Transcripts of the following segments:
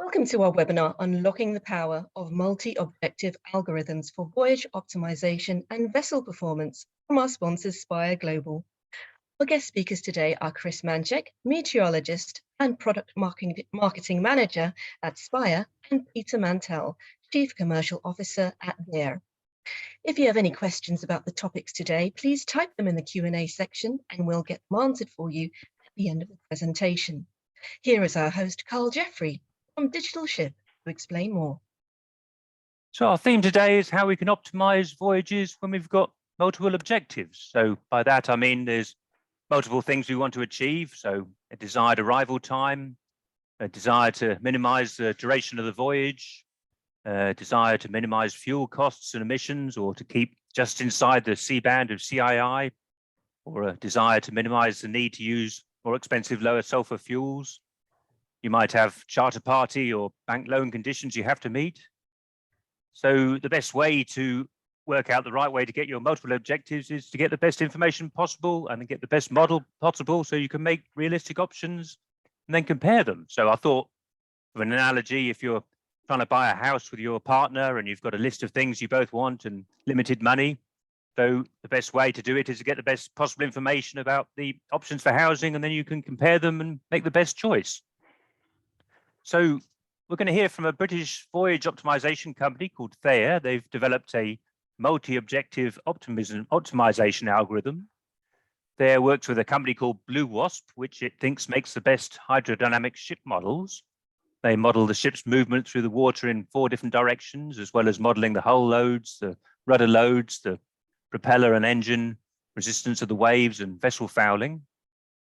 Welcome to our webinar, Unlocking the Power of Multi-Objective Algorithms for Voyage Optimization and Vessel Performance from our sponsors, Spire Global. Our guest speakers today are Chris Manchek, meteorologist and product marketing manager at Spire, and Peter Mantell, chief commercial officer at Voyage. If you have any questions about the topics today, please type them in the Q&A section and we'll get them answered for you at the end of the presentation. Here is our host, Carl Jeffrey, from Digital Ship, to explain more. So our theme today is how we can optimize voyages when we've got multiple objectives. So by that, I mean there's multiple things we want to achieve. So a desired arrival time, a desire to minimize the duration of the voyage, a desire to minimize fuel costs and emissions, or to keep just inside the C-band of CII, or a desire to minimize the need to use more expensive, lower sulfur fuels. You might have charter party or bank loan conditions you have to meet. So the best way to work out the right way to get your multiple objectives is to get the best information possible and get the best model possible so you can make realistic options and then compare them. So I thought of an analogy, if you're trying to buy a house with your partner and you've got a list of things you both want and limited money, so the best way to do it is to get the best possible information about the options for housing, and then you can compare them and make the best choice. So we're going to hear from a British voyage optimization company called Thayer. They've developed a multi-objective optimization algorithm. Thayer works with a company called Blue Wasp, which it thinks makes the best hydrodynamic ship models. They model the ship's movement through the water in 4 different directions, as well as modeling the hull loads, the rudder loads, the propeller and engine, resistance of the waves, and vessel fouling.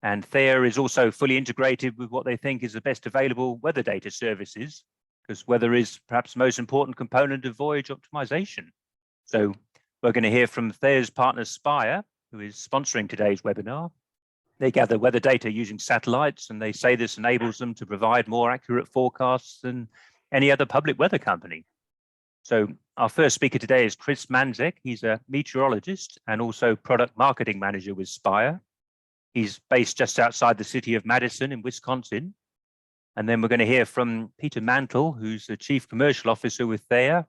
And Thayer is also fully integrated with what they think is the best available weather data services, because weather is perhaps the most important component of voyage optimization. So we're going to hear from Thayer's partner Spire, who is sponsoring today's webinar. They gather weather data using satellites, and they say this enables them to provide more accurate forecasts than any other public weather company. So our first speaker today is Chris Manchek. He's a meteorologist and also product marketing manager with Spire. He's based just outside the city of Madison in Wisconsin. And then we're going to hear from Peter Mantell, who's the chief commercial officer with Thayer.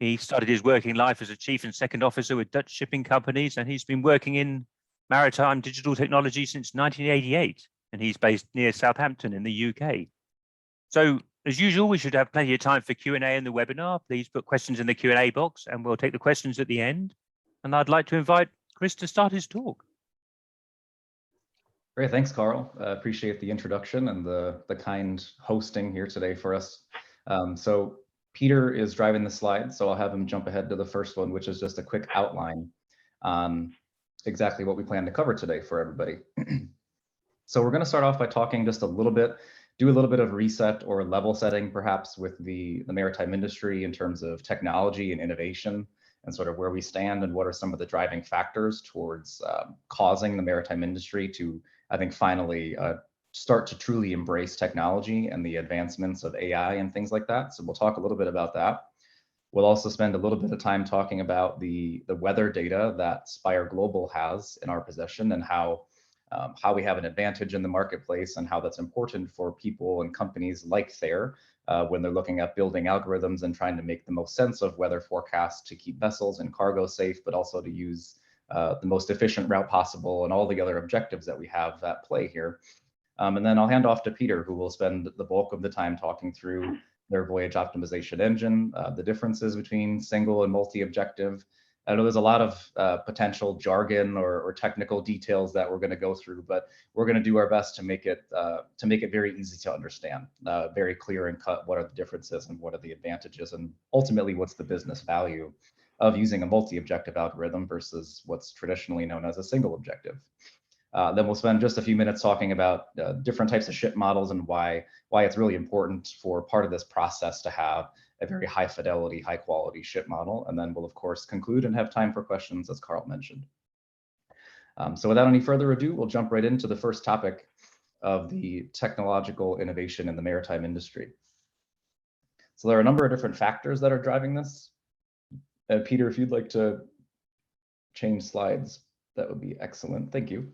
He started his working life as a chief and second officer with Dutch shipping companies, and he's been working in maritime digital technology since 1988. And he's based near Southampton in the UK. So as usual, we should have plenty of time for Q&A in the webinar. Please put questions in the Q&A box and we'll take the questions at the end. And I'd like to invite Chris to start his talk. Great, thanks, Carl. Appreciate the introduction and the kind hosting here today for us. So Peter is driving the slides, so I'll have him jump ahead to the first one, which is just a quick outline on exactly what we plan to cover today for everybody. So we're going to start off by talking just a little bit, do a little bit of reset or level setting perhaps with the maritime industry in terms of technology and innovation, and sort of where we stand and what are some of the driving factors towards causing the maritime industry to, I think, finally start to truly embrace technology and the advancements of AI and things like that. So we'll talk a little bit about that. We'll also spend a little bit of time talking about the weather data that Spire Global has in our possession and how we have an advantage in the marketplace and how that's important for people and companies like Thayer when they're looking at building algorithms and trying to make the most sense of weather forecasts to keep vessels and cargo safe, but also to use the most efficient route possible and all the other objectives that we have at play here. And then I'll hand off to Peter, who will spend the bulk of the time talking through their voyage optimization engine, the differences between single and multi-objective. I know there's a lot of potential jargon or technical details that we're going to go through, but we're going to do our best to make it very easy to understand, very clear and cut. What are the differences and what are the advantages, and ultimately what's the business value of using a multi-objective algorithm versus what's traditionally known as a single objective. Then we'll spend just a few minutes talking about different types of ship models and why it's really important for part of this process to have a very high fidelity, high quality ship model. And then we'll of course conclude and have time for questions, as Carl mentioned. So without any further ado, we'll jump right into the first topic of the technological innovation in the maritime industry. So there are a number of different factors that are driving this. Peter, if you'd like to change slides, that would be excellent. Thank you.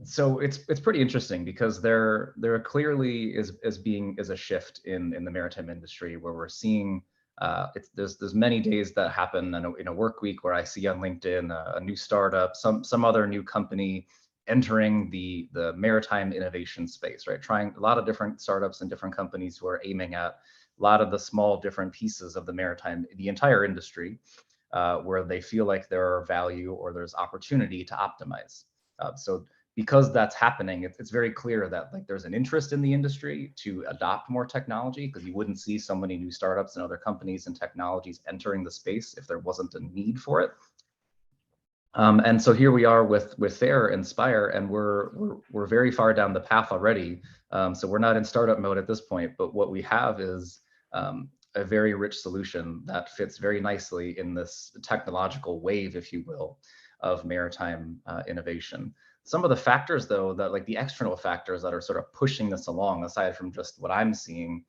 So it's pretty interesting because there clearly is a shift in the maritime industry where we're seeing there's many days that happen in a work week where I see on LinkedIn a new startup, some other new company entering the maritime innovation space, right? Trying a lot of different startups and different companies who are aiming at a lot of the small different pieces of the entire industry, where they feel like there are value or there's opportunity to optimize. So because that's happening, it's very clear that like there's an interest in the industry to adopt more technology, because you wouldn't see so many new startups and other companies and technologies entering the space if there wasn't a need for it. And so here we are with Fair and Spire, and we're very far down the path already. So we're not in startup mode at this point, but what we have is a very rich solution that fits very nicely in this technological wave, if you will, of maritime innovation. Some of the factors, though, that like the external factors that are sort of pushing this along, aside from just what I'm seeing,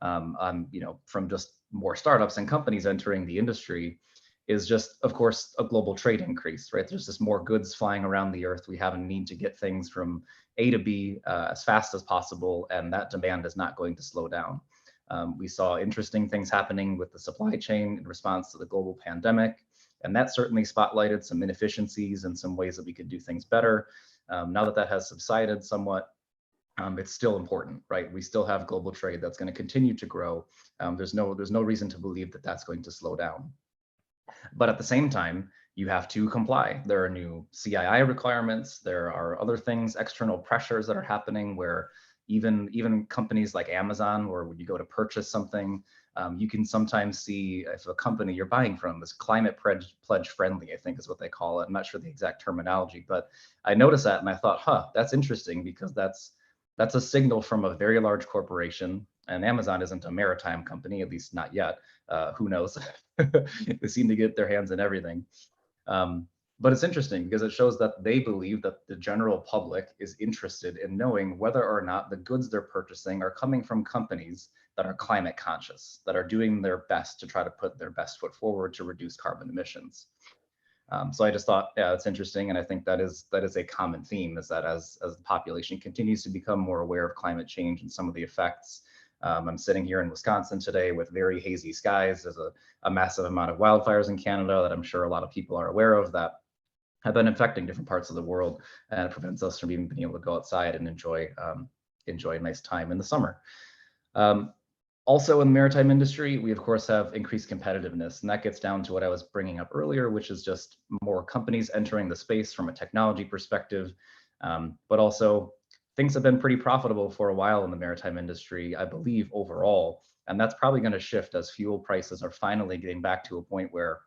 from just more startups and companies entering the industry, is just, of course, a global trade increase, right? There's just more goods flying around the earth. We have a need to get things from A to B as fast as possible, and that demand is not going to slow down. We saw interesting things happening with the supply chain in response to the global pandemic, and that certainly spotlighted some inefficiencies and some ways that we could do things better. Now that that has subsided somewhat, it's still important, right? We still have global trade that's going to continue to grow. There's no reason to believe that that's going to slow down. But at the same time, you have to comply. There are new CII requirements. There are other things, external pressures that are happening where even companies like Amazon, or when you go to purchase something, you can sometimes see if a company you're buying from is climate pledge friendly, I think is what they call it. I'm not sure the exact terminology, but I noticed that and I thought, that's interesting, because that's a signal from a very large corporation. And Amazon isn't a maritime company, at least not yet. Who knows? They seem to get their hands in everything. But it's interesting because it shows that they believe that the general public is interested in knowing whether or not the goods they're purchasing are coming from companies that are climate conscious, that are doing their best to try to put their best foot forward to reduce carbon emissions. So I just thought, yeah, it's interesting. And I think that is a common theme, is that as the population continues to become more aware of climate change and some of the effects. I'm sitting here in Wisconsin today with very hazy skies. There's a massive amount of wildfires in Canada that I'm sure a lot of people are aware of that have been affecting different parts of the world, and it prevents us from even being able to go outside and enjoy a nice time in the summer. Also in the maritime industry, we of course have increased competitiveness, and that gets down to what I was bringing up earlier, which is just more companies entering the space from a technology perspective, but also things have been pretty profitable for a while in the maritime industry, I believe, overall. And that's probably going to shift as fuel prices are finally getting back to a point where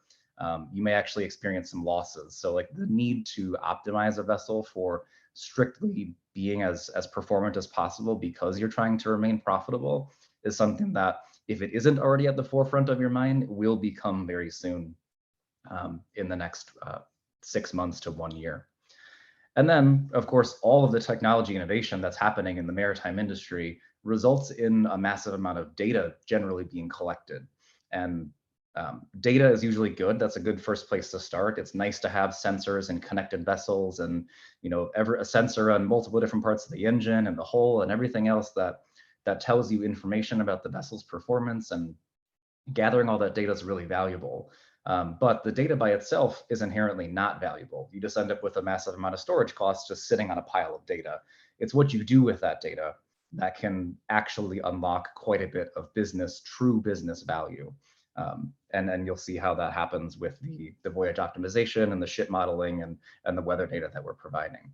you may actually experience some losses. So like the need to optimize a vessel for strictly being as performant as possible because you're trying to remain profitable is something that, if it isn't already at the forefront of your mind, will become very soon in the next 6 months to 1 year. And then, of course, all of the technology innovation that's happening in the maritime industry results in a massive amount of data generally being collected. And data is usually good. That's a good first place to start. It's nice to have sensors and connected vessels and, a sensor on multiple different parts of the engine and the hull and everything else that tells you information about the vessel's performance. And gathering all that data is really valuable. But the data by itself is inherently not valuable. You just end up with a massive amount of storage costs just sitting on a pile of data. It's what you do with that data that can actually unlock quite a bit of true business value. And you'll see how that happens with the voyage optimization and the ship modeling and the weather data that we're providing.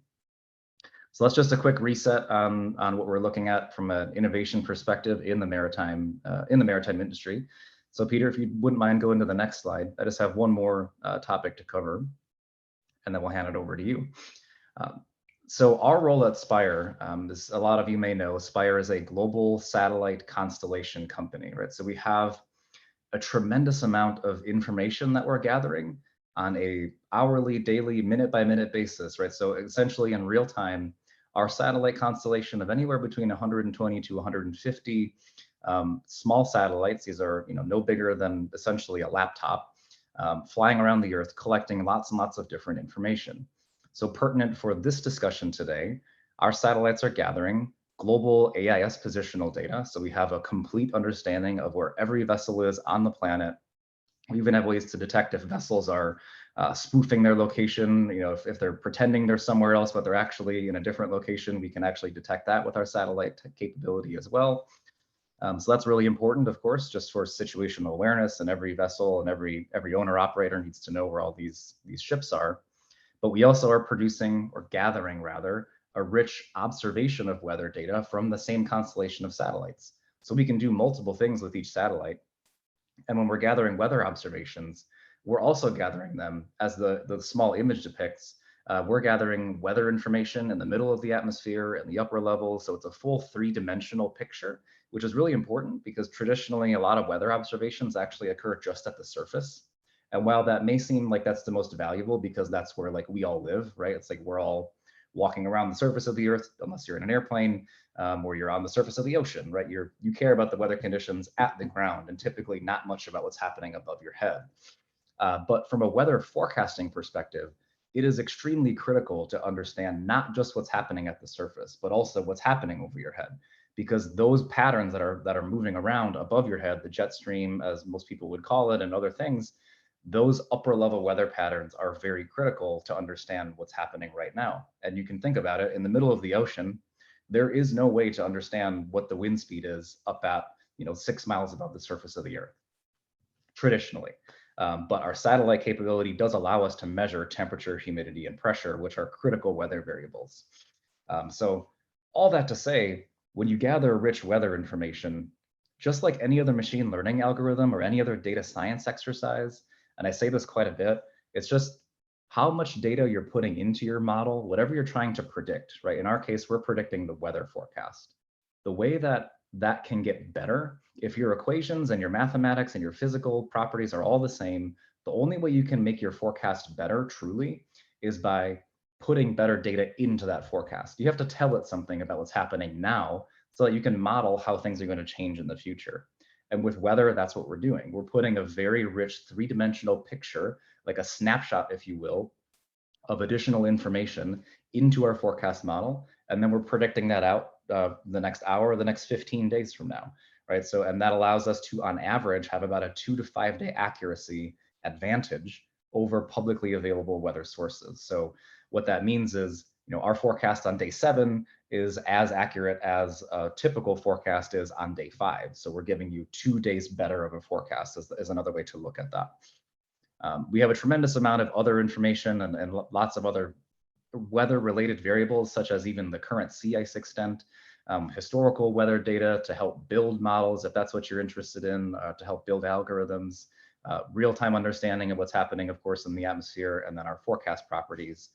So that's just a quick reset on what we're looking at from an innovation perspective in the maritime industry. So Peter, if you wouldn't mind going to the next slide, I just have one more topic to cover, and then we'll hand it over to you. So our role at Spire, as a lot of you may know, Spire is a global satellite constellation company, right? So we have a tremendous amount of information that we're gathering on a hourly, daily, minute-by-minute basis, right? So essentially in real time, our satellite constellation of anywhere between 120 to 150 small satellites, these are no bigger than essentially a laptop, flying around the Earth, collecting lots and lots of different information. So pertinent for this discussion today, our satellites are gathering global AIS positional data. So we have a complete understanding of where every vessel is on the planet. We even have ways to detect if vessels are spoofing their location. You know, if they're pretending they're somewhere else, but they're actually in a different location, we can actually detect that with our satellite capability as well. So that's really important, of course, just for situational awareness, and every vessel and every owner operator needs to know where all these ships are. But we also are producing, or gathering rather, a rich observation of weather data from the same constellation of satellites. So we can do multiple things with each satellite. And when we're gathering weather observations, we're also gathering them, as the small image depicts, we're gathering weather information in the middle of the atmosphere and the upper levels. So it's a full three-dimensional picture, which is really important because traditionally a lot of weather observations actually occur just at the surface. And while that may seem like that's the most valuable because that's where like we all live, right? It's like we're all walking around the surface of the earth, unless you're in an airplane, or you're on the surface of the ocean, right? You care about the weather conditions at the ground and typically not much about what's happening above your head. But from a weather forecasting perspective, it is extremely critical to understand not just what's happening at the surface, but also what's happening over your head, because those patterns that are moving around above your head, the jet stream, as most people would call it, and other things, those upper level weather patterns are very critical to understand what's happening right now. And you can think about it, in the middle of the ocean, there is no way to understand what the wind speed is up at 6 miles above the surface of the earth, traditionally. But our satellite capability does allow us to measure temperature, humidity, and pressure, which are critical weather variables. So all that to say, when you gather rich weather information, just like any other machine learning algorithm or any other data science exercise, and I say this quite a bit, it's just how much data you're putting into your model, whatever you're trying to predict, right? In our case, we're predicting the weather forecast. The way that can get better, if your equations and your mathematics and your physical properties are all the same, the only way you can make your forecast better truly is by putting better data into that forecast. You have to tell it something about what's happening now so that you can model how things are going to change in the future. And with weather, that's what we're doing. We're putting a very rich three-dimensional picture, like a snapshot, if you will, of additional information into our forecast model. And then we're predicting that out the next hour or the next 15 days from now, right? So, and that allows us to, on average, have about a 2 to 5 day accuracy advantage over publicly available weather sources. So what that means is, our forecast on day 7 is as accurate as a typical forecast is on day 5. So we're giving you 2 days better of a forecast is another way to look at that. We have a tremendous amount of other information and lots of other weather-related variables, such as even the current sea ice extent, historical weather data to help build models, if that's what you're interested in, to help build algorithms, real-time understanding of what's happening, of course, in the atmosphere, and then our forecast properties.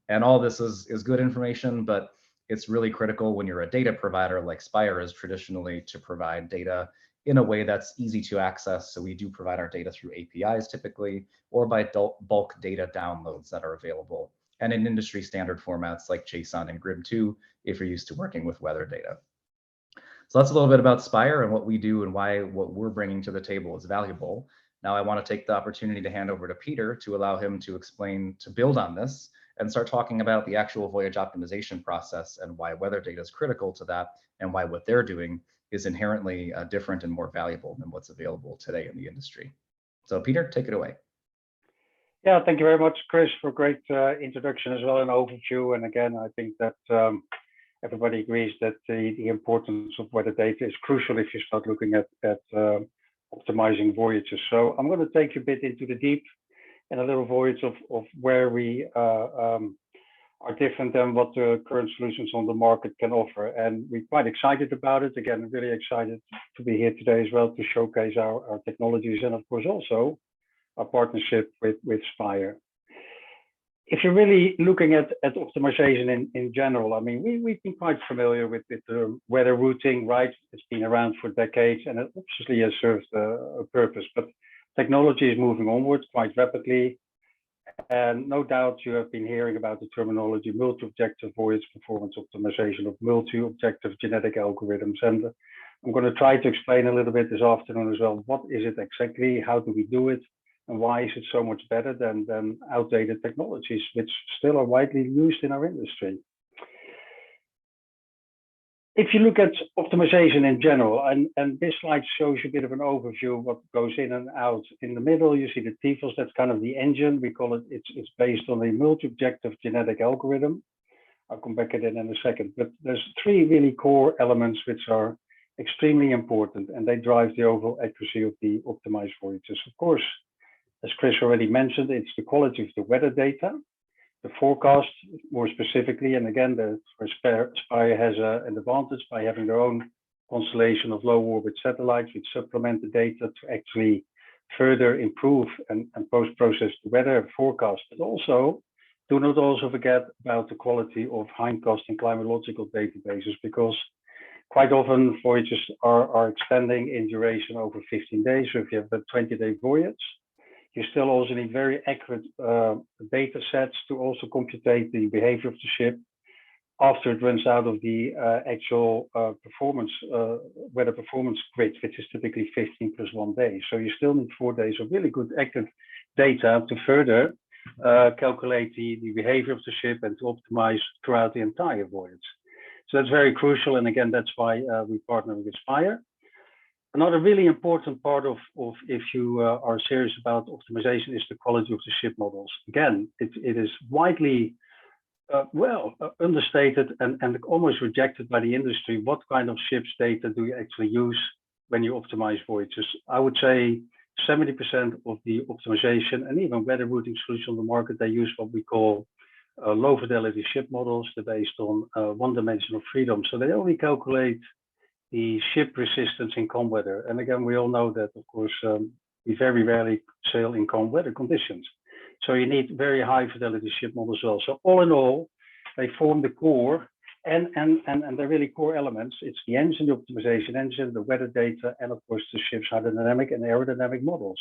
And all this is good information, but it's really critical when you're a data provider like Spire is traditionally to provide data in a way that's easy to access. So we do provide our data through APIs typically, or by bulk data downloads that are available, and in industry standard formats like JSON and GRIB2 if you're used to working with weather data. So that's a little bit about Spire and what we do and why what we're bringing to the table is valuable. Now I want to take the opportunity to hand over to Peter to allow him to explain, to build on this and start talking about the actual voyage optimization process and why weather data is critical to that and why what they're doing is inherently different and more valuable than what's available today in the industry. So Peter, take it away. Yeah, thank you very much, Chris, for a great introduction as well, and overview. And again, I think that everybody agrees that the importance of weather data is crucial if you start looking at optimizing voyages. So I'm going to take you a bit into the deep and a little voyage of where we are different than what the current solutions on the market can offer. And we're quite excited about it. Again, I'm really excited to be here today as well to showcase our technologies and of course also our partnership with Spire. If you're really looking at optimization in general, I mean, we've been quite familiar with the weather routing, right? It's been around for decades and it obviously has served a purpose, but technology is moving onwards quite rapidly. And no doubt you have been hearing about the terminology multi-objective voyage performance optimization of multi-objective genetic algorithms. And I'm going to try to explain a little bit this afternoon as well. What is it exactly? How do we do it? and why is it so much better than outdated technologies, which still are widely used in our industry. If you look at optimization in general, and this slide shows you a bit of an overview of what goes in and out. In the middle, you see the TFLs, that's kind of the engine. We call it, it's based on a multi-objective genetic algorithm. I'll come back at it in a second, but there's three really core elements which are extremely important, and they drive the overall accuracy of the optimized voyages. Of course, as Chris already mentioned, it's the quality of the weather data, the forecast more specifically, and again, Spire has an advantage by having their own constellation of low orbit satellites which supplement the data to actually further improve and post-process the weather forecast. But also, do not also forget about the quality of hindcast and climatological databases, because quite often voyages are extending in duration over 15 days. So if you have a 20-day voyage, you still also need very accurate data sets to also computate the behavior of the ship after it runs out of the actual weather performance grid, which is typically 15 plus 1 day. So you still need 4 days of really good accurate data to further calculate the behavior of the ship and to optimize throughout the entire voyage. So that's very crucial. And again, that's why we partner with Spire. Another really important part of if you are serious about optimization is the quality of the ship models. Again, it is widely understated and almost rejected by the industry. What kind of ship's data do you actually use when you optimize voyages? I would say 70% of the optimization and even weather routing solutions on the market, they use what we call low fidelity ship models. They're based on one-dimensional freedom. So they only calculate the ship resistance in calm weather. And again, we all know that, of course, we very rarely sail in calm weather conditions. So you need very high fidelity ship models as well. So all in all, they form the core and they're really core elements. It's the engine, the optimization engine, the weather data, and of course the ship's hydrodynamic and aerodynamic models.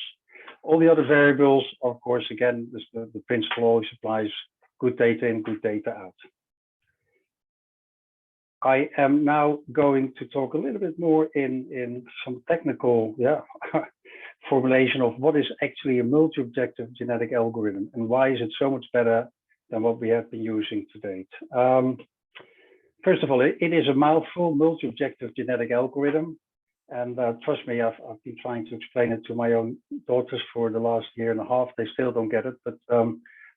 All the other variables, of course, again, the principle always applies: good data in, good data out. I am now going to talk a little bit more in some technical formulation of what is actually a multi-objective genetic algorithm and why is it so much better than what we have been using to date. First of all, it is a mouthful, multi-objective genetic algorithm. And trust me, I've been trying to explain it to my own daughters for the last year and a half. They still don't get it, but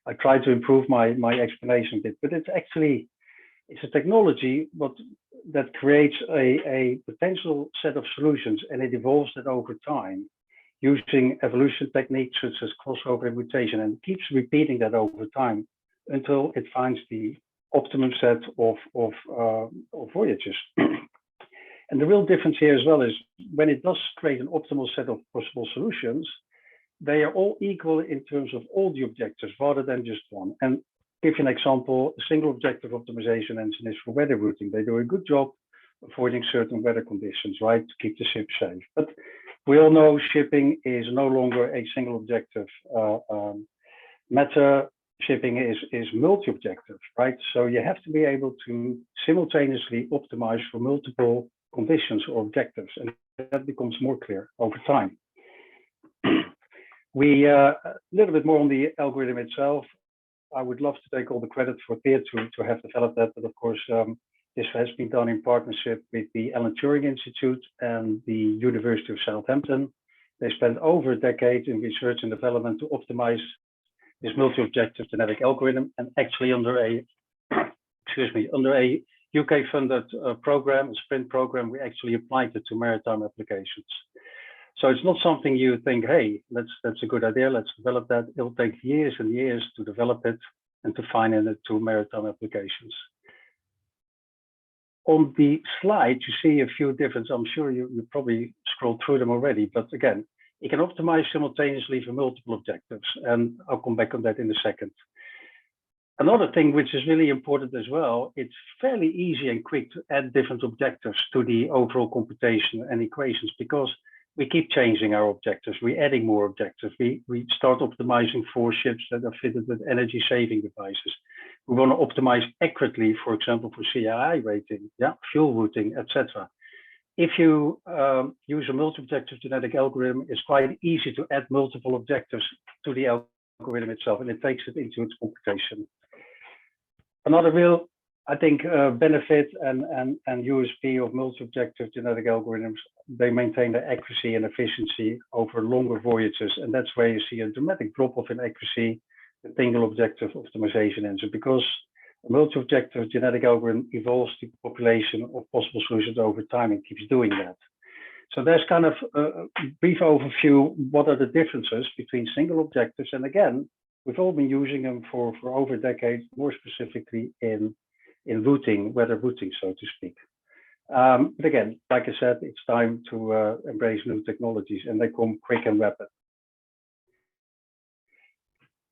I try to improve my explanation a bit. But it's actually, it's a technology that creates a potential set of solutions, and it evolves that over time using evolution techniques such as crossover and mutation, and keeps repeating that over time until it finds the optimum set of voyages. And the real difference here as well is when it does create an optimal set of possible solutions, they are all equal in terms of all the objectives rather than just one. And give you an example, a single objective optimization engine is for weather routing. They do a good job avoiding certain weather conditions, right, to keep the ship safe. But we all know shipping is no longer a single objective matter. Shipping is multi-objective, right? So you have to be able to simultaneously optimize for multiple conditions or objectives, and that becomes more clear over time. We a little bit more on the algorithm itself. I would love to take all the credit for Peer to have developed that, but of course, this has been done in partnership with the Alan Turing Institute and the University of Southampton. They spent over a decade in research and development to optimize this multi-objective genetic algorithm, and actually under a, under a UK-funded program, a sprint program, we actually applied it to maritime applications. So it's not something you think, hey, that's a good idea, let's develop that. It'll take years and years to develop it and to finance it to maritime applications. On the slide, you see a few different, I'm sure you probably scrolled through them already, but again, you can optimize simultaneously for multiple objectives, and I'll come back on that in a second. Another thing which is really important as well, it's fairly easy and quick to add different objectives to the overall computation and equations, because we keep changing our objectives. We're adding more objectives. We start optimizing for ships that are fitted with energy saving devices. We want to optimize accurately, for example, for CII rating, fuel routing, etc. if you use a multi-objective genetic algorithm, it's quite easy to add multiple objectives to the algorithm itself, and it takes it into its computation. Another real, I think, benefit and USP of multi-objective genetic algorithms, they maintain their accuracy and efficiency over longer voyages, and that's where you see a dramatic drop-off in accuracy, the single objective optimization engine, because a multi-objective genetic algorithm evolves the population of possible solutions over time and keeps doing that. So there's kind of a brief overview. What are the differences between single objectives? And again, we've all been using them for over a decade, more specifically in routing, weather routing, so to speak. But again, like I said, it's time to embrace new technologies, and they come quick and rapid.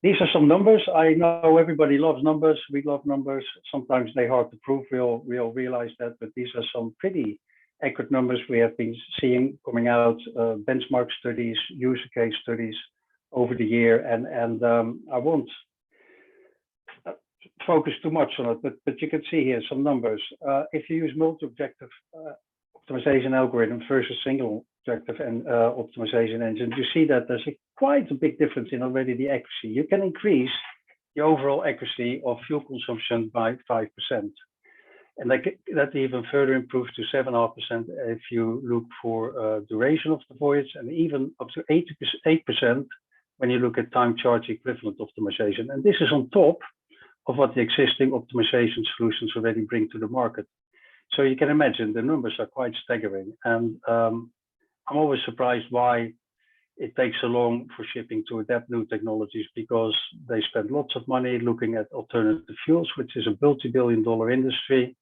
These are some numbers. I know everybody loves numbers. We love numbers. Sometimes they're hard to prove. We all realize that, but these are some pretty accurate numbers we have been seeing coming out, benchmark studies, user case studies over the year. And I won't focus too much on it, but you can see here some numbers. If you use multi-objective optimization algorithms versus single objective and optimization engine, you see that there's quite a big difference in already the accuracy. You can increase the overall accuracy of fuel consumption by 5%. And that even further improves to 7.5% if you look for duration of the voyage, and even up to 8% when you look at time charge equivalent optimization. And this is on top of what the existing optimization solutions already bring to the market. So you can imagine the numbers are quite staggering. And I'm always surprised why it takes so long for shipping to adapt new technologies, because they spend lots of money looking at alternative fuels, which is a multi-billion-dollar industry.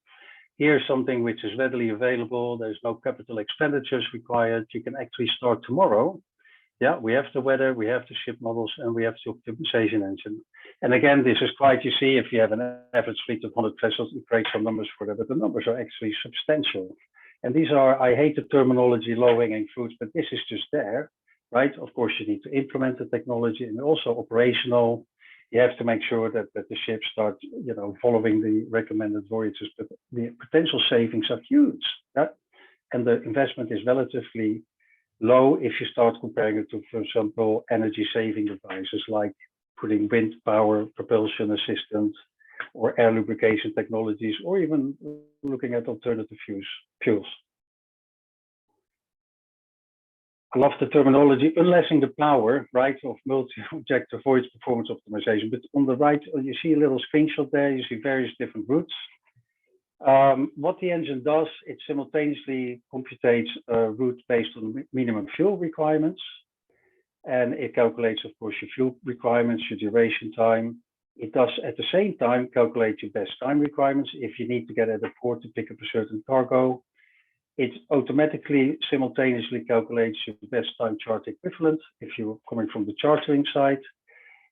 Here's something which is readily available. There's no capital expenditures required. You can actually start tomorrow. Yeah, we have the weather, we have the ship models, and we have the optimization engine. And again, this is quite, you see, if you have an average fleet of 100 vessels, you create some numbers for that, but the numbers are actually substantial. And these are, I hate the terminology low-hanging fruits, but this is just there, right? Of course, you need to implement the technology, and also operational. You have to make sure that the ships start, following the recommended voyages, but the potential savings are huge. Yeah? And the investment is relatively low if you start comparing it to, for example, energy saving devices like putting wind power, propulsion assistance, or air lubrication technologies, or even looking at alternative fuels. I love the terminology, unlessing the power, right, of multi-objective voyage performance optimization. But on the right, you see a little screenshot there, you see various different routes. What the engine does, it simultaneously computes a route based on minimum fuel requirements. And it calculates, of course, your fuel requirements, your duration time. It does at the same time calculate your best time requirements if you need to get at a port to pick up a certain cargo. It automatically simultaneously calculates your best time charge equivalent if you're coming from the chartering side.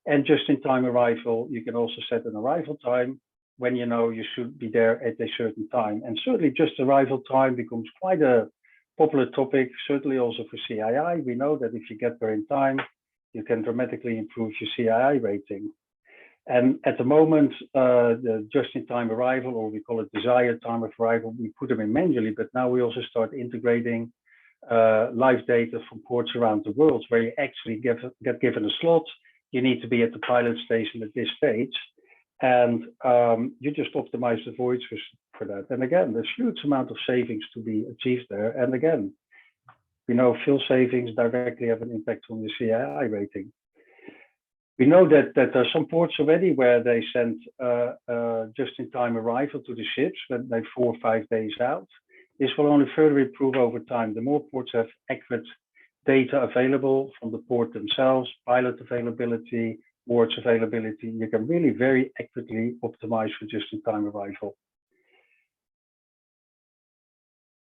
And just-in-time arrival, you can also set an arrival time when you know you should be there at a certain time. And certainly just arrival time becomes quite a popular topic, certainly also for CII. We know that if you get there in time, you can dramatically improve your CII rating. And at the moment, the just-in-time arrival, or we call it desired time of arrival, we put them in manually, but now we also start integrating live data from ports around the world, where you actually get given a slot. You need to be at the pilot station at this stage, and you just optimize the voyage for that. And again, there's huge amount of savings to be achieved there. And again, we know fuel savings directly have an impact on the CII rating. We know that there are some ports already where they send just-in-time arrival to the ships when they're 4 or 5 days out. This will only further improve over time. The more ports have accurate data available from the port themselves, pilot availability, boards availability, you can really very accurately optimize for just-in-time arrival.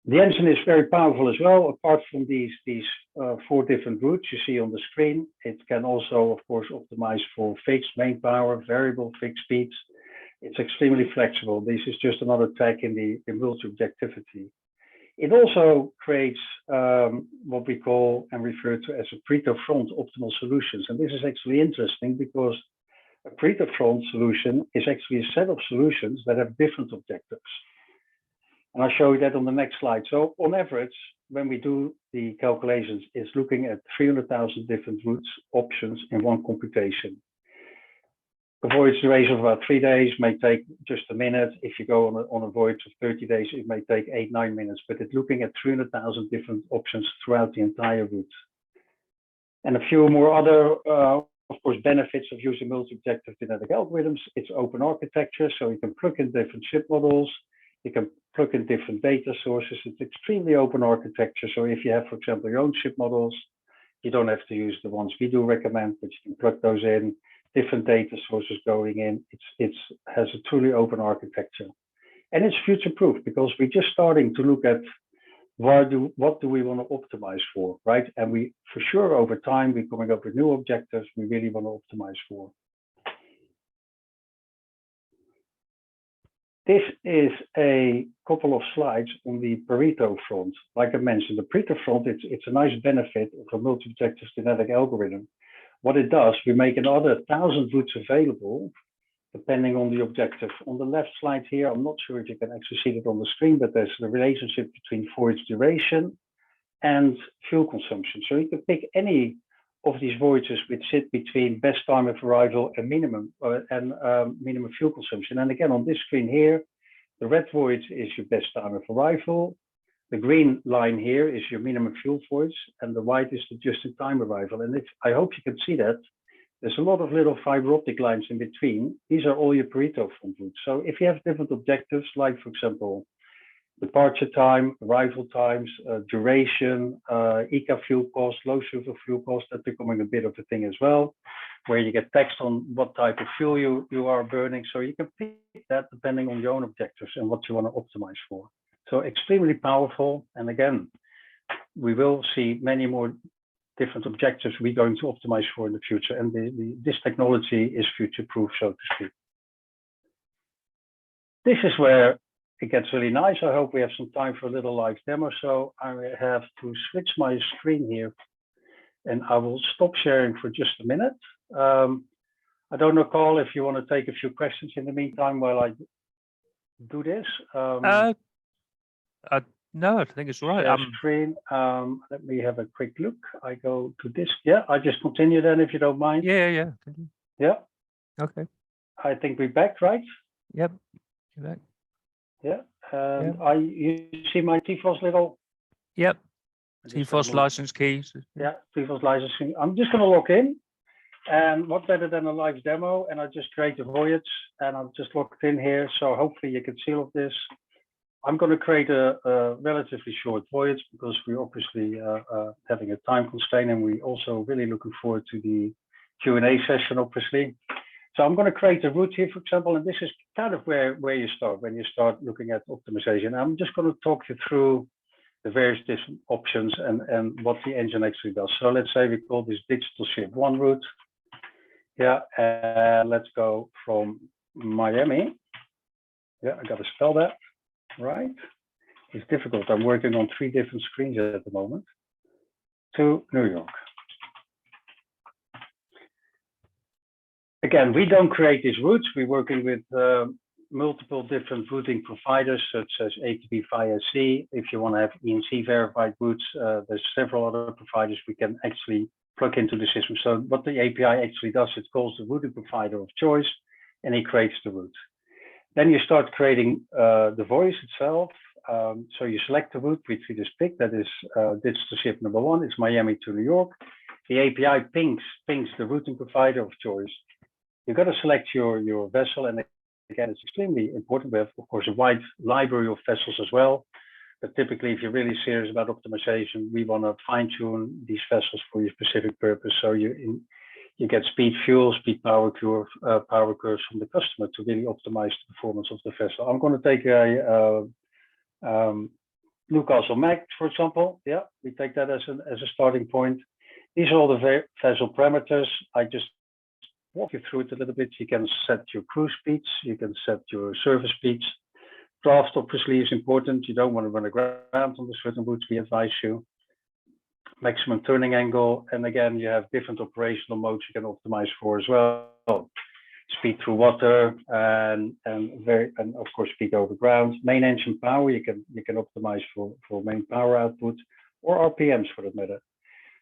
The engine is very powerful as well. Apart from these 4 different routes you see on the screen, it can also, of course, optimize for fixed main power, variable fixed speeds. It's extremely flexible. This is just another tag in the multi-objectivity. It also creates what we call and refer to as a pre-to-front optimal solutions. And this is actually interesting because a pre-to-front solution is actually a set of solutions that have different objectives. And I'll show you that on the next slide. So on average, when we do the calculations, it's looking at 300,000 different routes options in one computation. A voyage duration of about 3 days may take just a minute. If you go on a voyage of 30 days, it may take 8-9 minutes, but it's looking at 300,000 different options throughout the entire route. And a few more other, of course, benefits of using multi-objective genetic algorithms. It's open architecture, so you can plug in different ship models. You can plug in different data sources. It's extremely open architecture. So if you have, for example, your own ship models, you don't have to use the ones we do recommend, but you can plug those in. Different data sources going in. It has a truly open architecture, and it's future-proof because we're just starting to look at what do we want to optimize for, right? And we, for sure, over time, we're coming up with new objectives we really want to optimize for. This is a couple of slides on the Pareto front. Like I mentioned, the Pareto front, it's a nice benefit of a multi-objective genetic algorithm. What it does, we make another 1,000 routes available, depending on the objective. On the left slide here, I'm not sure if you can actually see it on the screen, but there's the relationship between voyage duration and fuel consumption. So you can pick any of these voyages which sit between best time of arrival and minimum fuel consumption. And again, on this screen here, the red voyage is your best time of arrival. The green line here is your minimum fuel voyage, and the white is the just-in-time arrival. And I hope you can see that there's a lot of little fiber optic lines in between. These are all your Pareto front routes. So if you have different objectives, like for example, departure time, arrival times, duration, ECA fuel cost, low sulfur fuel cost, that's becoming a bit of a thing as well, where you get text on what type of fuel you are burning. So you can pick that depending on your own objectives and what you want to optimize for. So extremely powerful. And again, we will see many more different objectives we're going to optimize for in the future. And this technology is future-proof, so to speak. This is where it gets really nice. I hope we have some time for a little live demo. So I have to switch my screen here, and I will stop sharing for just a minute. I don't know, Carl, if you want to take a few questions in the meantime while I do this. No, I think it's all right. Screen. Let me have a quick look. I go to this. Yeah, I just continue then, if you don't mind. Yeah. Yeah. Okay. I think we're back, right? Yep. You're back. Yeah. You see my TFOS little. Yep. TFOS license keys. Yeah, TFOS license key. I'm just going to log in. And what better than a live demo? And I just create a voyage, and I'm just logged in here. So hopefully you can see all of this. I'm going to create a relatively short voyage because we're obviously having a time constraint, and we're also really looking forward to the Q&A session, obviously. So I'm going to create a route here, for example, and this is kind of where you start when you start looking at optimization. I'm just going to talk you through the various different options and what the engine actually does. So let's say we call this digital ship 1 route. Yeah, and let's go from Miami. Yeah, I got to spell that. Right, it's difficult. I'm working on 3 different screens at the moment. To New York. Again, we don't create these routes. We're working with multiple different routing providers, such as ATB via sea. If you want to have ENC verified routes, there's several other providers we can actually plug into the system. So what the API actually does, it calls the routing provider of choice, and it creates the route. Then you start creating the voyage itself. So you select the route which we just picked. That is digital ship number 1. It's Miami to New York. The API pings the routing provider of choice. You've got to select your vessel. And again, it's extremely important. We have, of course, a wide library of vessels as well. But typically, if you're really serious about optimization, we want to fine-tune these vessels for your specific purpose. So you get speed fuel, speed power curves from the customer to really optimize the performance of the vessel. I'm going to take a Newcastle Mag, for example. Yeah, we take that as a starting point. These are all the vessel parameters. I just walk you through it a little bit. You can set your cruise speeds. You can set your service speeds. Draft obviously is important. You don't want to run aground on the certain routes we advise you. Maximum turning angle, and again, you have different operational modes you can optimize for as well. speed through water, and of course speed over ground. Main engine power, you can optimize for main power output, or RPMs for that matter.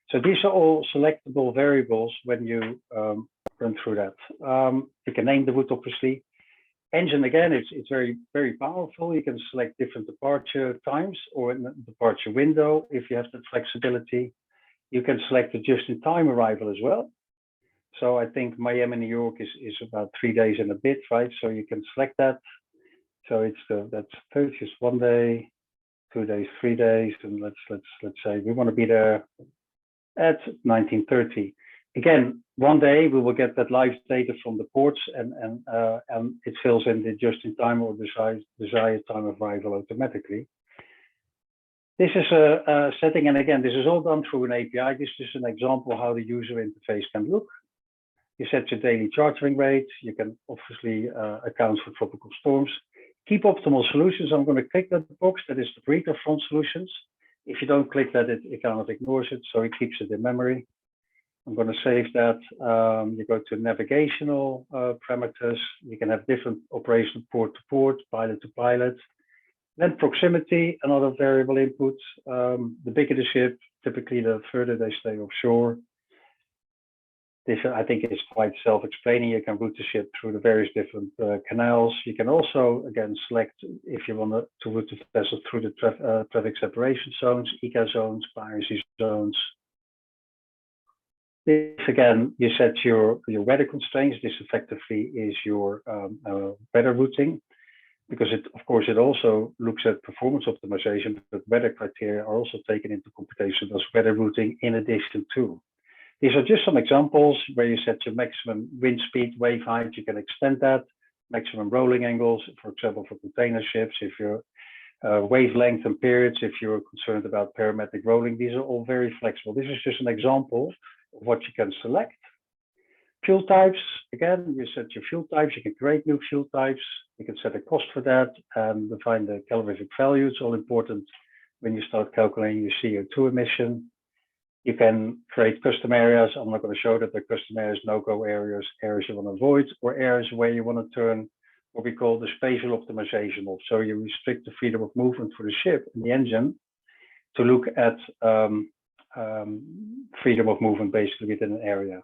So these are all selectable variables when you run through that. You can name the route, obviously. Engine, again, it's very, very powerful. You can select different departure times or departure window if you have that flexibility. You can select a just-in-time arrival as well. So I think Miami, New York is about 3 days and a bit, right? So you can select that. So that's 30 is 1 day, 2 days, 3 days, and let's say we want to be there at 1930. Again, 1 day we will get that live data from the ports, and it fills in the just-in-time or desired time of arrival automatically. This is a setting, and again, this is all done through an API. This is an example how the user interface can look. You set your daily chartering rate. You can obviously account for tropical storms. Keep optimal solutions. I'm going to click that box. That is the breather front solutions. If you don't click that, it kind of ignores it, so it keeps it in memory. I'm going to save that. You go to navigational parameters. You can have different operational port to port, pilot to pilot. Then proximity, another variable input. The bigger the ship, typically the further they stay offshore. This, I think, is quite self-explaining. You can route the ship through the various different canals. You can also, again, select if you want to route the vessel through the traffic separation zones, ECA zones, piracy zones. This, again, you set your weather constraints. This effectively is your weather routing, because of course, it also looks at performance optimization, but weather criteria are also taken into computation as weather routing in addition to. These are just some examples where you set your maximum wind speed, wave height, you can extend that, maximum rolling angles, for example, for container ships, if you're wavelength and periods, if you're concerned about parametric rolling, these are all very flexible. This is just an example of what you can select. Fuel types, again, you set your fuel types, you can create new fuel types, you can set a cost for that and define the calorific value. It's all important when you start calculating your CO2 emission. You can create custom areas. I'm not going to show that the custom areas, no-go areas, areas you want to avoid, or areas where you want to turn what we call the spatial optimization off. So you restrict the freedom of movement for the ship and the engine to look at freedom of movement basically within an area.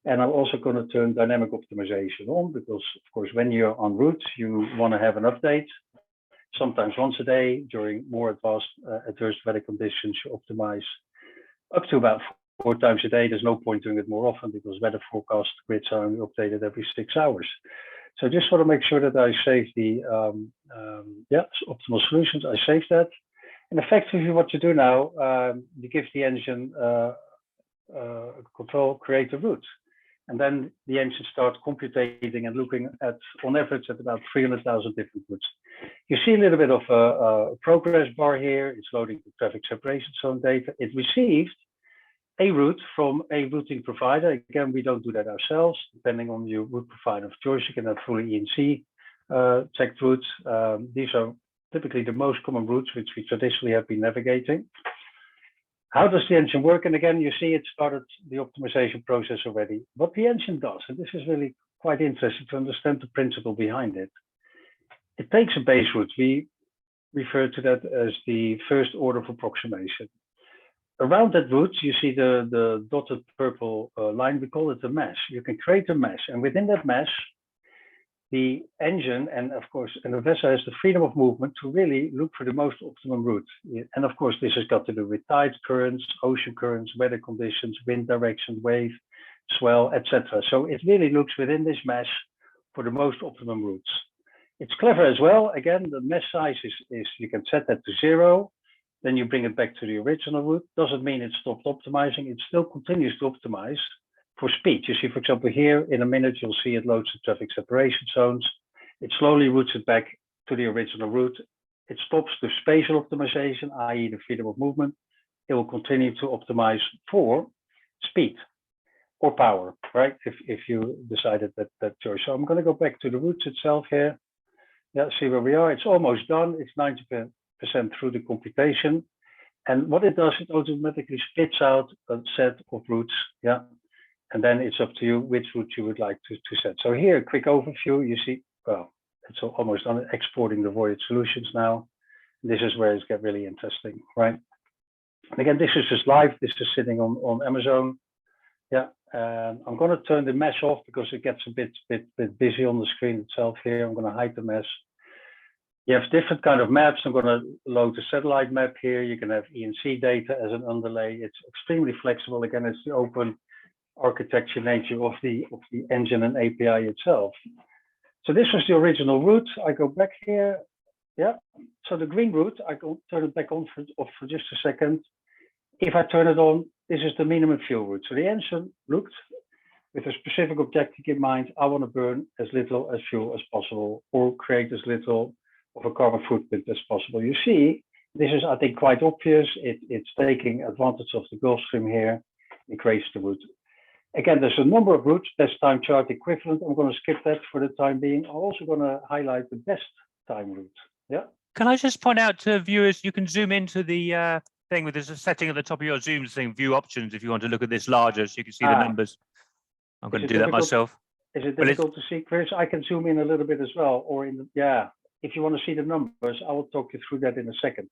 And I'm also going to turn dynamic optimization on because, of course, when you're en route, you want to have an update. Sometimes once a day during more advanced adverse weather conditions, you optimize up to about 4 times a day. There's no point doing it more often because weather forecast grids are only updated every 6 hours. So just want to make sure that I save the optimal solutions. I save that. And effectively what you do now, you give the engine control, create a route. And then the engine starts computing and looking at, on average, at about 300,000 different routes. You see a little bit of a progress bar here. It's loading the traffic separation zone data. It received a route from a routing provider. Again, we don't do that ourselves. Depending on your route provider of choice, you can have fully ENC checked routes. These are typically the most common routes which we traditionally have been navigating. How does the engine work? And again, you see it started the optimization process already. What the engine does, and this is really quite interesting to understand the principle behind it. It takes a base route. We refer to that as the first order of approximation. Around that route, you see the dotted purple line. We call it a mesh. You can create a mesh, and within that mesh, the engine and of course, and the vessel has the freedom of movement to really look for the most optimum route. And of course, this has got to do with tide currents, ocean currents, weather conditions, wind direction, wave, swell, etc. So it really looks within this mesh for the most optimum routes. It's clever as well. Again, the mesh size is you can set that to 0. Then you bring it back to the original route. Doesn't mean it stopped optimizing. It still continues to optimize for speed. You see, for example, here in a minute, you'll see it loads the traffic separation zones. It slowly routes it back to the original route. It stops the spatial optimization, i.e. the freedom of movement. It will continue to optimize for speed or power, right? If you decided that choice. So I'm going to go back to the routes itself here. Yeah, see where we are. It's almost done. It's 90% through the computation. And what it does, it automatically spits out a set of routes. Yeah. And then it's up to you which route you would like to set. So here, a quick overview. You see, well, it's almost on exporting the Voyage solutions now. This is where it gets really interesting, right? And again, this is just live. This is sitting on Amazon. Yeah, I'm going to turn the mesh off because it gets a bit busy on the screen itself here. I'm going to hide the mesh. You have different kind of maps. I'm going to load the satellite map here. You can have ENC data as an underlay. It's extremely flexible. Again, it's the open architecture nature of the engine and API itself. So this was the original route. I go back here. Yeah. So the green route, I go turn it back on for just a second. If I turn it on, this is the minimum fuel route. So the engine looked with a specific objective in mind. I want to burn as little as fuel as possible or create as little of a carbon footprint as possible. You see, this is, I think, quite obvious. It's taking advantage of the Gulf Stream here. It creates the route. Again, there's a number of routes, best time chart equivalent. I'm going to skip that for the time being. I'm also going to highlight the best time route. Yeah. Can I just point out to viewers, you can zoom into the thing with there's a setting at the top of your Zoom saying view options if you want to look at this larger so you can see the numbers. I'm going to do that myself. Is it difficult to see, Chris? I can zoom in a little bit as well, or in the, yeah. If you want to see the numbers, I will talk you through that in a second.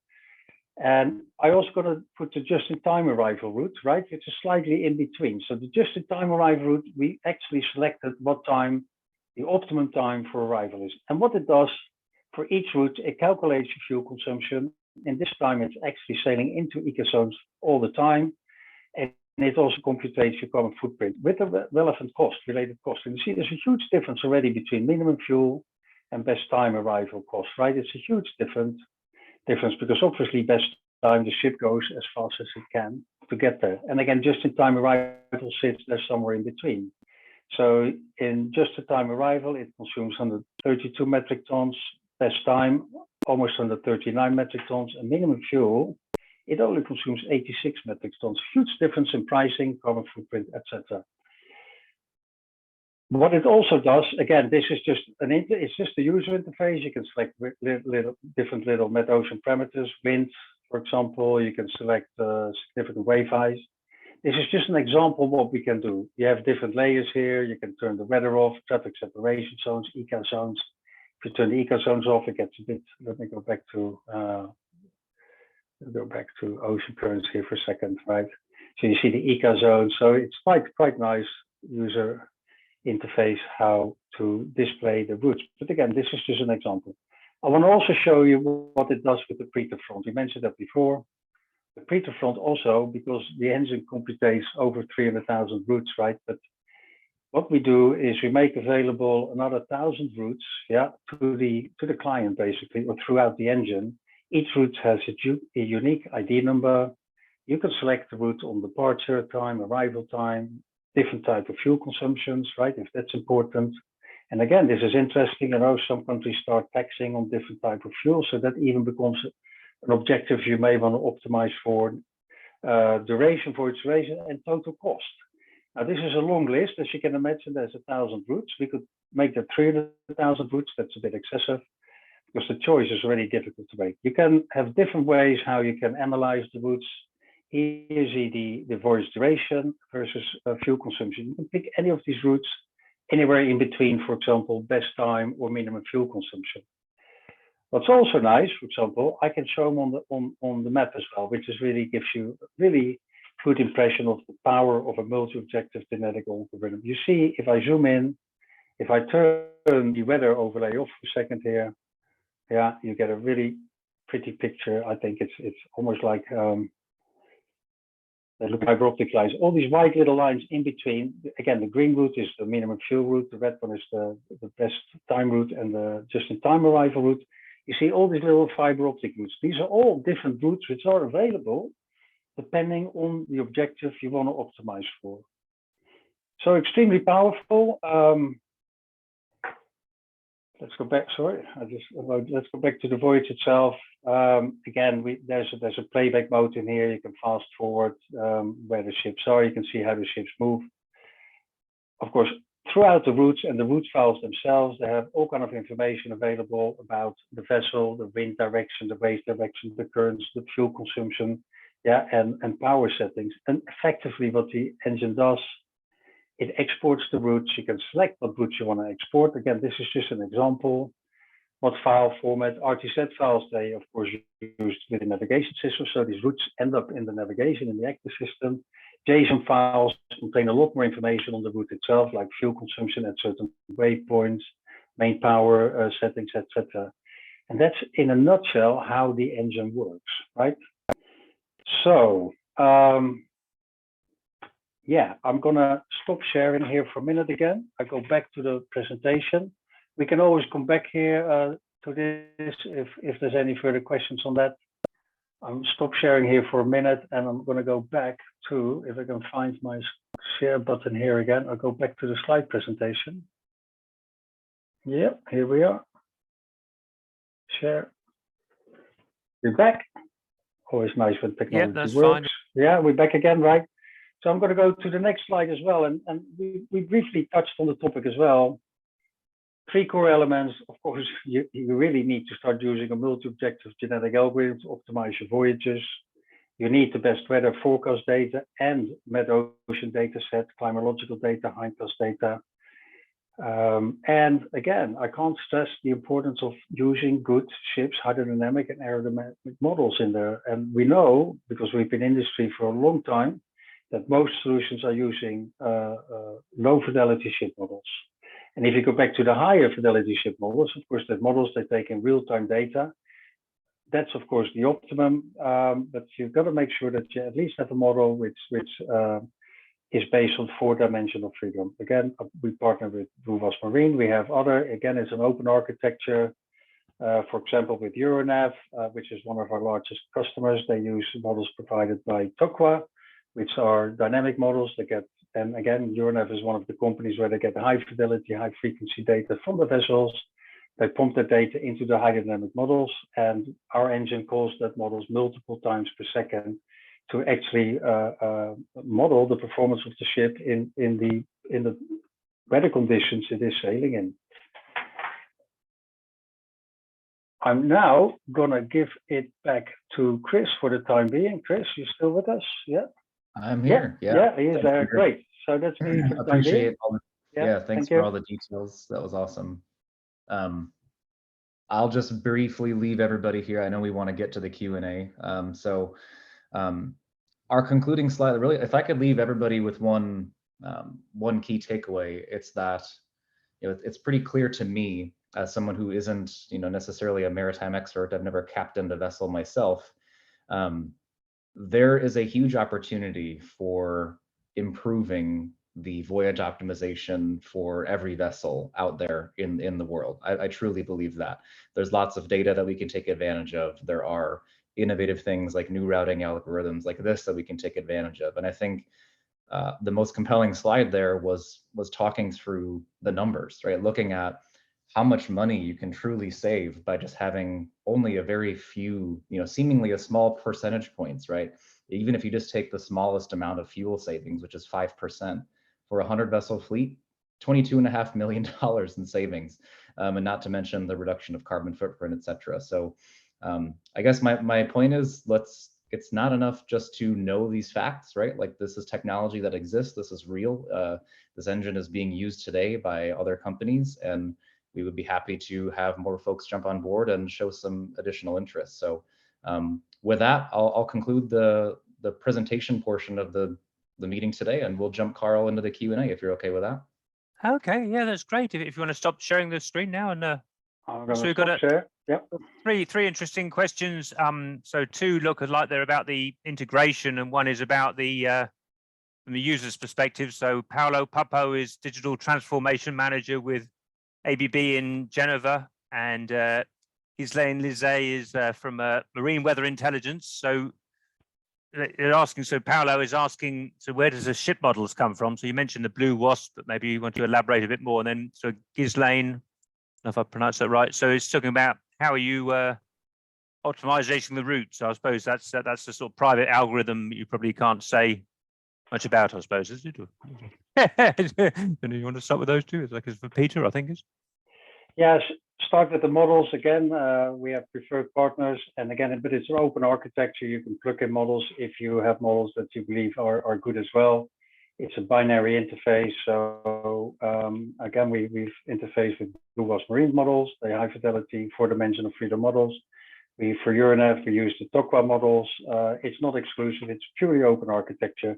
And I also got to put the just-in-time arrival route, right? Which is slightly in between. So the just-in-time arrival route, we actually selected what time, the optimum time for arrival is. And what it does for each route, it calculates your fuel consumption. And this time it's actually sailing into ecozones all the time. And it also computes your carbon footprint with the relevant cost, related cost. And you see there's a huge difference already between minimum fuel and best time arrival cost, right? It's a huge difference because obviously best time the ship goes as fast as it can to get there. And again, just-in-time arrival sits there somewhere in between. So in just-in-time arrival, it consumes 132 metric tons. Best time, almost 139 metric tons. And minimum fuel, it only consumes 86 metric tons. Huge difference in pricing, carbon footprint, etc. What it also does, again, this is just it's just a user interface. You can select different little mid-ocean parameters, wind, for example. You can select significant wave height. This is just an example of what we can do. You have different layers here. You can turn the weather off, traffic separation zones, eco zones. If you turn the eco zones off, it gets a bit. Let me go back to ocean currents here for a second, right? So you see the eco zone. So it's quite nice user interface how to display the routes. But again, this is just an example. I want to also show you what it does with the Preter front. We mentioned that before. The Preter front also, because the engine computes over 300,000 routes, right? But what we do is we make available another 1,000 routes, yeah, to the client basically, or throughout the engine. Each route has a unique ID number. You can select the route on departure time, arrival time, different type of fuel consumptions, right? If that's important. And again, this is interesting. You know, some countries start taxing on different type of fuel, so that even becomes an objective you may want to optimize for duration for its duration and total cost. Now, this is a long list. As you can imagine, there's 1,000 routes. We could make that 300,000 routes. That's a bit excessive because the choice is already difficult to make. You can have different ways how you can analyze the routes. Here you see the voyage duration versus fuel consumption. You can pick any of these routes anywhere in between, for example, best time or minimum fuel consumption. What's also nice, for example, I can show them on the map as well, which is really gives you a really good impression of the power of a multi-objective genetic algorithm. You see, if I zoom in, if I turn the weather overlay off for a second here, yeah, you get a really pretty picture. I think it's almost like they look like fiber optic lines. All these white little lines in between. Again, the green route is the minimum fuel route. The red one is the best time route and the just-in-time arrival route. You see all these little fiber optic routes. These are all different routes which are available depending on the objective you want to optimize for. So extremely powerful. Let's go back. Sorry, let's go back to the Voyage itself. Again, there's a playback mode in here. You can fast forward where the ships are. You can see how the ships move. Of course, throughout the routes and the route files themselves, they have all kind of information available about the vessel, the wind direction, the wave direction, the currents, the fuel consumption, yeah, and power settings. And effectively, what the engine does, It exports the routes. You can select what routes you want to export. Again, this is just an example. What file format? RTZ files, they of course used with the navigation system. So these routes end up in the navigation in the active system. JSON files contain a lot more information on the route itself, like fuel consumption at certain waypoints, main power settings, etc. And that's in a nutshell how the engine works, right? So yeah, I'm gonna stop sharing here for a minute again. I go back to the presentation. We can always come back here to this if there's any further questions on that. I'm stop sharing here for a minute, and I'm gonna go back to, if I can find my share button here again, I'll go back to the slide presentation. Yeah, here we are. Share. We're back. Always nice when technology that's works. fine. Yeah, we're back again, right? So I'm going to go to the next slide as well. And we briefly touched on the topic as well. 3 core elements. Of course, you really need to start using a multi-objective genetic algorithm to optimize your voyages. You need the best weather forecast data and mid-ocean data set, climatological data, hindcast data. And again, I can't stress the importance of using good ships, hydrodynamic and aerodynamic models in there. And we know, because we've been in industry for a long time, that most solutions are using low fidelity ship models. And if you go back to the higher fidelity ship models, of course, the models they take in real-time data, that's of course the optimum, but you've got to make sure that you at least have a model which is based on 4-dimensional freedom. Again, we partner with Voyage Marine. We have other, again, it's an open architecture. For example, with Euronav, which is one of our largest customers, they use models provided by Tokwa, which are dynamic models that get, and again, Euronav is one of the companies where they get high fidelity, high frequency data from the vessels. They pump that data into the hydrodynamic models, and our engine calls that models multiple times per second to actually model the performance of the ship in the weather conditions it is sailing in. I'm now gonna give it back to Chris for the time being. Chris, you still with us? Yeah. I'm here. Yeah. Yeah, he is there. Great. So that's me. Appreciate all the, yeah, thanks for all the details. That was awesome. I'll just briefly leave everybody here. I know we want to get to the Q&A. Our concluding slide, really, if I could leave everybody with one key takeaway, it's that it's pretty clear to me, as someone who isn't necessarily a maritime expert, I've never captained a vessel myself, there is a huge opportunity for improving the voyage optimization for every vessel out there in the world. I truly believe that. There's lots of data that we can take advantage of. There are innovative things like new routing algorithms like this that we can take advantage of. And I think the most compelling slide there was talking through the numbers, right? Looking at how much money you can truly save by just having only a very few, seemingly a small percentage points, right? Even if you just take the smallest amount of fuel savings, which is 5%, for a 100-vessel fleet, $22.5 million in savings, and not to mention the reduction of carbon footprint, et cetera. So I guess my point is, it's not enough just to know these facts, right? Like, this is technology that exists, this is real. This engine is being used today by other companies, and we would be happy to have more folks jump on board and show some additional interest. So with that, I'll conclude the presentation portion of the meeting today, and we'll jump, Carl, into the Q&A if you're okay with that. Okay, yeah, that's great. If you want to stop sharing the screen now, and so we've got share. Yep. Three interesting questions. So 2 look like they're about the integration, and 1 is about the from the user's perspective. So Paolo Papo is digital transformation manager with ABB in Geneva, and Ghislaine Lizet is from Marine Weather Intelligence. So they're asking, so Paolo is asking, so where does the ship models come from? So you mentioned the Blue Wasp, but maybe you want to elaborate a bit more. And then, so Ghislaine, I don't know if I pronounced that right. So it's talking about how are you optimizing the route. So I suppose that's the sort of private algorithm you probably can't say much about, I suppose, is it? And you want to start with those 2? It's like it's for Peter, I think is. Yes, start with the models again. We have preferred partners, and again, but it's an open architecture. You can plug in models if you have models that you believe are good as well. It's a binary interface. So again, we've interfaced with Google's marine models, the high fidelity 4-dimensional freedom models. For Euronav, we use the TOQA models. It's not exclusive, it's purely open architecture.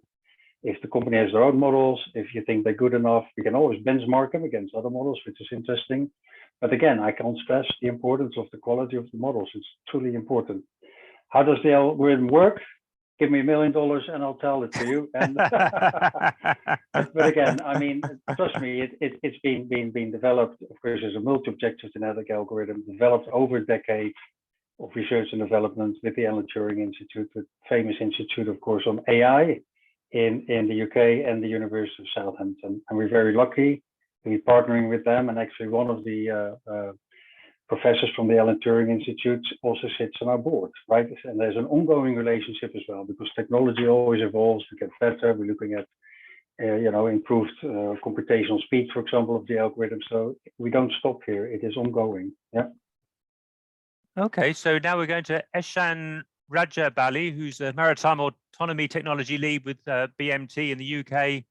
If the company has their own models, if you think they're good enough, we can always benchmark them against other models, which is interesting. But again, I can't stress the importance of the quality of the models. It's truly important. How does the algorithm work? Give me $1 million and I'll tell it to you. And but again, I mean, trust me, it's been developed, of course, as a multi-objective genetic algorithm developed over a decade of research and development with the Alan Turing Institute, the famous institute, of course, on AI in the UK and the University of Southampton. And we're very lucky to be partnering with them. And actually, one of the professors from the Alan Turing Institute also sits on our board, right? And there's an ongoing relationship as well, because technology always evolves, we get better. We're looking at, improved computational speed, for example, of the algorithm. So we don't stop here. It is ongoing. Yeah. Okay, so now we're going to Eshan Rajabali, who's the Maritime Autonomy Technology Lead with BMT in the UK.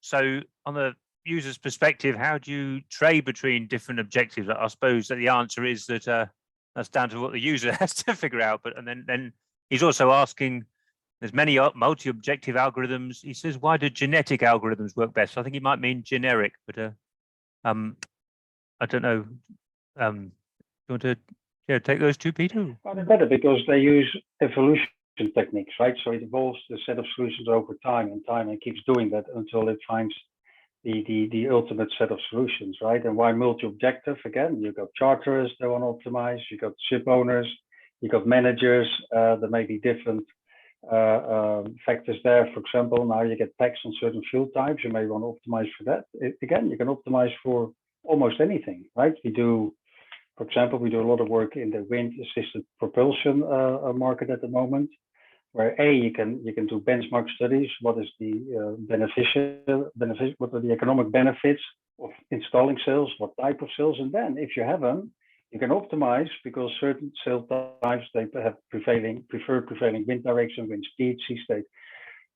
So on the user's perspective, how do you trade between different objectives? I suppose that the answer is that that's down to what the user has to figure out. But and then he's also asking, there's many multi-objective algorithms. He says, why do genetic algorithms work best? I think he might mean generic, but I don't know. You want to take those two, Peter? Well, they're better because they use evolution techniques, right? So it evolves the set of solutions over time and keeps doing that until it finds the ultimate set of solutions, right? And why multi-objective? Again, you've got charterers that want to optimize, you've got ship owners, you've got managers. There may be different factors there. For example, now you get taxed on certain fuel types. You may want to optimize for that. Again, you can optimize for almost anything, right? For example, we do a lot of work in the wind-assisted propulsion market at the moment, where you can do benchmark studies. What is the what are the economic benefits of installing cells? What type of cells? And then, if you have them, you can optimize because certain cell types they have preferred prevailing wind direction, wind speed, sea state,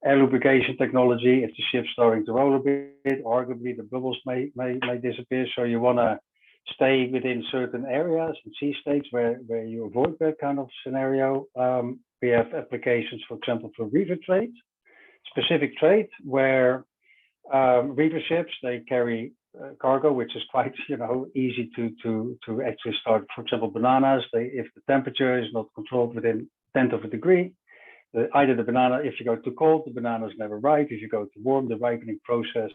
air lubrication technology. If the ship's starting to roll a bit, arguably the bubbles may disappear. So you want to stay within certain areas and sea states where you avoid that kind of scenario. We have applications, for example, for reefer trade, specific trade where reefer ships, they carry cargo, which is quite easy to actually start. For example, bananas, if the temperature is not controlled within 1/10 of a degree, either the banana, if you go too cold, the bananas never ripe. If you go too warm, the ripening process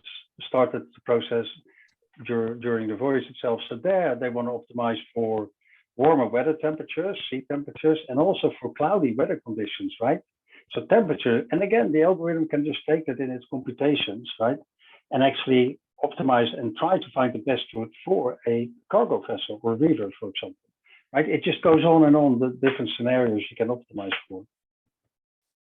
started the process during the voyage itself. So there they want to optimize for warmer weather temperatures, sea temperatures, and also for cloudy weather conditions, right? So temperature, and again, the algorithm can just take that in its computations, right? And actually optimize and try to find the best route for a cargo vessel or reefer, for example, right? It just goes on and on, the different scenarios you can optimize for.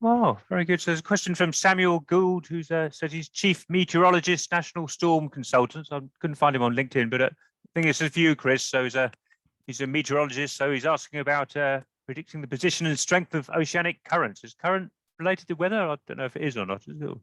Wow, very good. So there's a question from Samuel Gould, who's says he's Chief Meteorologist, National Storm Consultant. I couldn't find him on LinkedIn, but I think this is for you, Chris. So he's a meteorologist. So he's asking about predicting the position and strength of oceanic currents. Is current related to weather? I don't know if it is or not. Is it?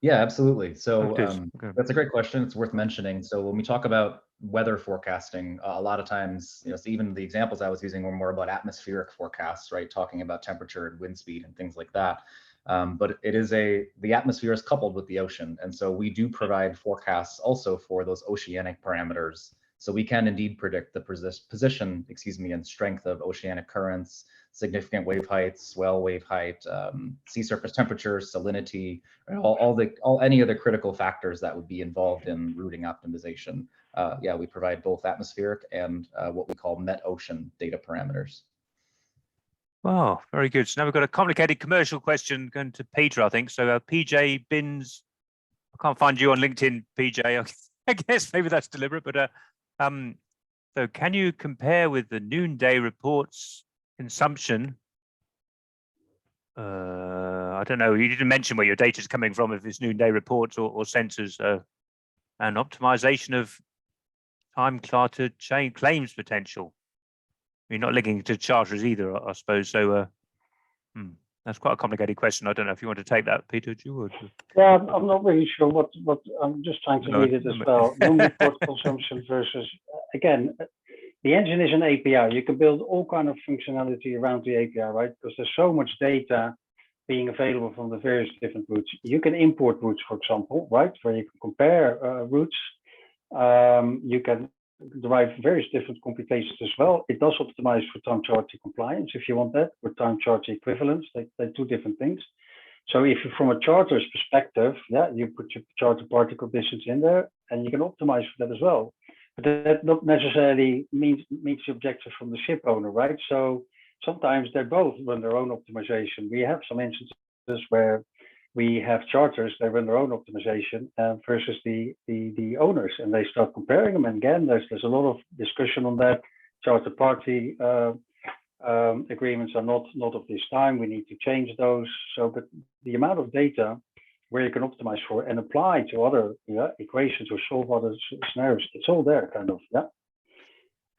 Yeah, absolutely. So Okay. that's a great question. It's worth mentioning. So when we talk about weather forecasting, a lot of times, so even the examples I was using were more about atmospheric forecasts, right? Talking about temperature and wind speed and things like that. But it is the atmosphere is coupled with the ocean. And so we do provide forecasts also for those oceanic parameters. So we can indeed predict the position, and strength of oceanic currents, significant wave heights, swell wave height, sea surface temperature, salinity, any other critical factors that would be involved in routing optimization. Yeah, we provide both atmospheric and what we call met ocean data parameters. Wow, very good. So now we've got a complicated commercial question going to Peter, I think. So PJ Bins, I can't find you on LinkedIn, PJ. I guess maybe that's deliberate, but so can you compare with the noonday reports consumption? I don't know, you didn't mention where your data is coming from, if it's noonday reports or sensors, and optimization of time charter chain claims potential. You're not linking to charters either, I suppose. So That's quite a complicated question. I don't know if you want to take that, Peter. Do you? Or... Yeah, I'm not really sure what I'm just trying to No, read it as well. Non-report consumption versus, again, the engine is an API. You can build all kind of functionality around the API, right? Because there's so much data being available from the various different routes. You can import routes, for example, right? Where you can compare routes. You can derive various different computations as well. It does optimize for time charge compliance if you want that, or time charge equivalence. They're two different things. So if you, from a charter's perspective, yeah, you put your charter party conditions in there and you can optimize for that as well. But that not necessarily meets the objective from the ship owner, right? So sometimes they both run their own optimization. We have some instances where we have charters, they run their own optimization versus the owners, and they start comparing them. And again, there's a lot of discussion on that. Charter party agreements are not of this time. We need to change those. So, but the amount of data where you can optimize for and apply to other equations or solve other scenarios, it's all there, kind of, yeah.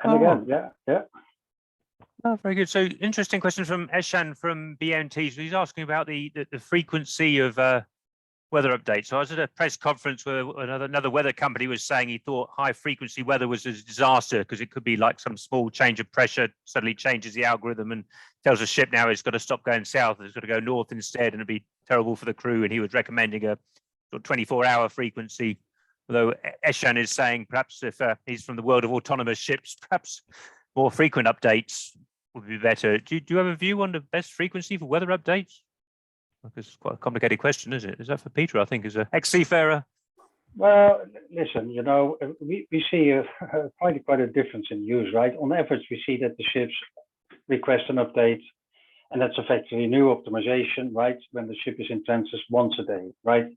And again, yeah. Oh, very good. So interesting question from Eshan from BNT. So he's asking about the frequency of weather updates. So I was at a press conference where another weather company was saying he thought high frequency weather was a disaster because it could be like some small change of pressure suddenly changes the algorithm and tells the ship now it's got to stop going south, it's got to go north instead, and it'd be terrible for the crew. And he was recommending a sort of 24-hour frequency. Although Eshan is saying perhaps if he's from the world of autonomous ships, perhaps more frequent updates would be better. Do you have a view on the best frequency for weather updates? Because it's quite a complicated question, isn't it? Is that for Peter, I think, as an ex-seafarer? Well, listen, you know, we see quite a difference in use, right? On average, we see that the ships request an update, and that's effectively new optimization, right? When the ship is in transit once a day, right?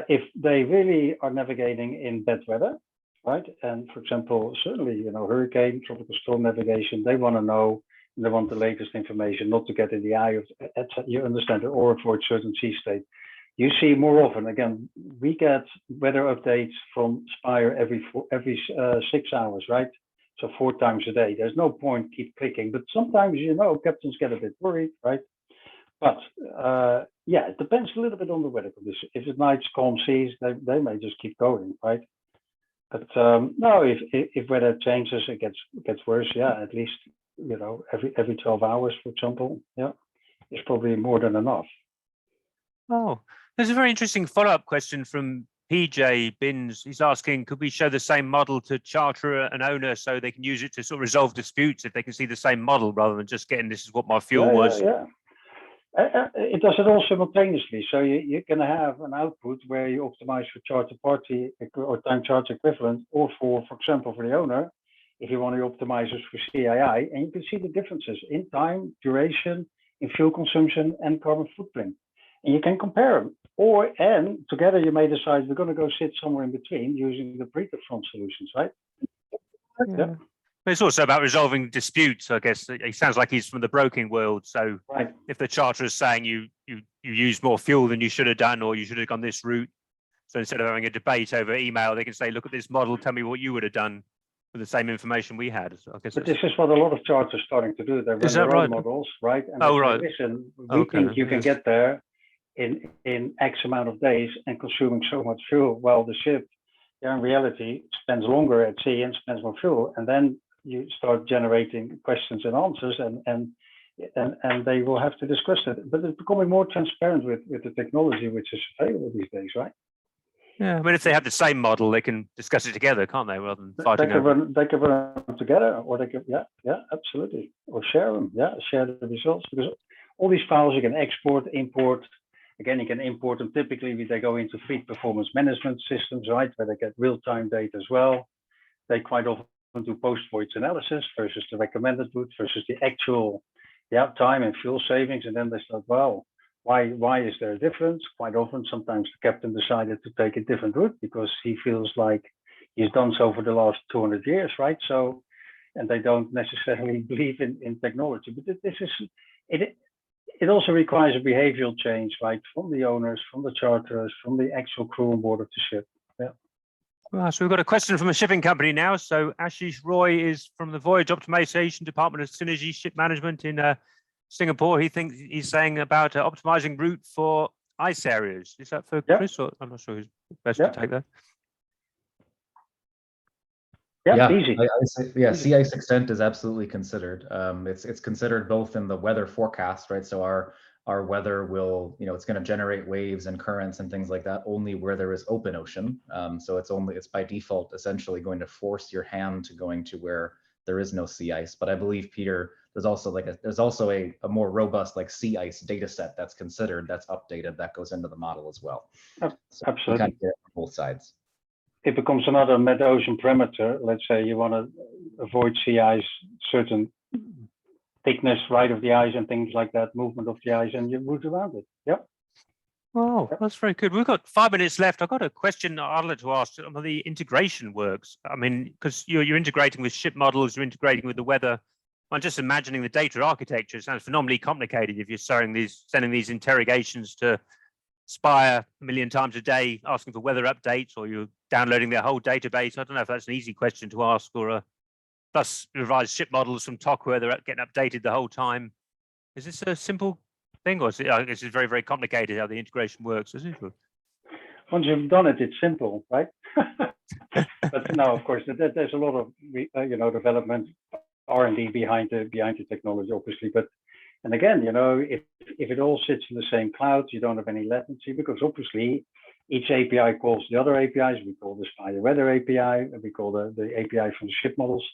If they really are navigating in bad weather, right? And for example, certainly, you know, hurricane, tropical storm navigation, they want to know, they want the latest information, not to get in the eye of, you understand it, or avoid certain sea state. You see more often, again, we get weather updates from Spire every 6 hours, right? So 4 times a day. There's no point keep clicking, but sometimes, you know, captains get a bit worried, right? But yeah, it depends a little bit on the weather condition. If it's nice, calm seas, they may just keep going, right? But no, if weather changes, it gets worse. Yeah, at least, you know, every 12 hours, for example. Yeah, is probably more than enough. Oh, there's a very interesting follow-up question from PJ Binns. He's asking, could we show the same model to charterer and owner so they can use it to sort of resolve disputes if they can see the same model rather than just getting this is what my fuel was? Yeah. It does it all simultaneously. So you can have an output where you optimize for charter party or time charge equivalent, or for example, for the owner, if you want to optimize it for CII, and you can see the differences in time, duration, in fuel consumption, and carbon footprint. And you can compare them. And together you may decide we're going to go sit somewhere in between using the pre-front solutions, right? Yeah. But it's also about resolving disputes, I guess. It sounds like he's from the broking world. So right. If the charterer is saying you used more fuel than you should have done, or you should have gone this route, so instead of having a debate over email, they can say, look at this model, tell me what you would have done with the same information we had. So I guess but this is what a lot of charters are starting to do. They run their own models, right? And right. Listen, we think you can get there in X amount of days and consuming so much fuel, while the ship, in reality, spends longer at sea and spends more fuel. And then you start generating questions and answers, and they will have to discuss it. But it's becoming more transparent with the technology which is available these days, right? Yeah, I mean, if they have the same model, they can discuss it together, can't they? Rather than fighting over. They can run them together, or they can, yeah, absolutely, or share them, share the results, because all these files you can export, import. Again, you can import them. Typically, they go into fleet performance management systems, right, where they get real-time data as well. They quite often do post-voyage analysis versus the recommended route versus the actual time and fuel savings, and then they start, well, why is there a difference? Quite often, sometimes the captain decided to take a different route because he feels like he's done so for the last 200 years, right? So, and they don't necessarily believe in technology, but this is it. It also requires a behavioral change, right, from the owners, from the charterers, from the actual crew on board of the ship. Yeah. Well, so we've got a question from a shipping company now. So Ashish Roy is from the Voyage Optimization Department of Synergy Ship Management in Singapore. He's saying about optimizing route for ice areas. Is that for Chris? Or I'm not sure who's best to take that. Yeah, easy. Sea ice extent is absolutely considered. It's considered both in the weather forecast, right? So our weather will, it's going to generate waves and currents and things like that only where there is open ocean. So it's by default essentially going to force your hand to going to where there is no sea ice. But I believe, Peter, there's also a more robust like sea ice data set that's considered, that's updated, that goes into the model as well. So absolutely. you kind of get it on both sides. It becomes another mid-ocean parameter. Let's say you want to avoid sea ice, certain thickness, right, of the ice and things like that, movement of the ice, and you route around it. Yep. Oh, that's very good. We've got 5 minutes left. I've got a question I'd like to ask on the integration works. I mean, because you're integrating with ship models, you're integrating with the weather. I'm just imagining the data architecture sounds phenomenally complicated if you're sending these interrogations to Spire a million times a day, asking for weather updates, or you're downloading their whole database. I don't know if that's an easy question to ask, or plus revised ship models from TOC where they're getting updated the whole time. Is this a simple thing, or is it, I guess it's very, very complicated how the integration works, is it? Once you've done it, it's simple, right? But no, of course, there's a lot of development, R&D behind the technology, obviously. But and again, if it all sits in the same cloud, you don't have any latency, because obviously each API calls the other APIs. We call the Spire Weather API, and we call the API from the ship models.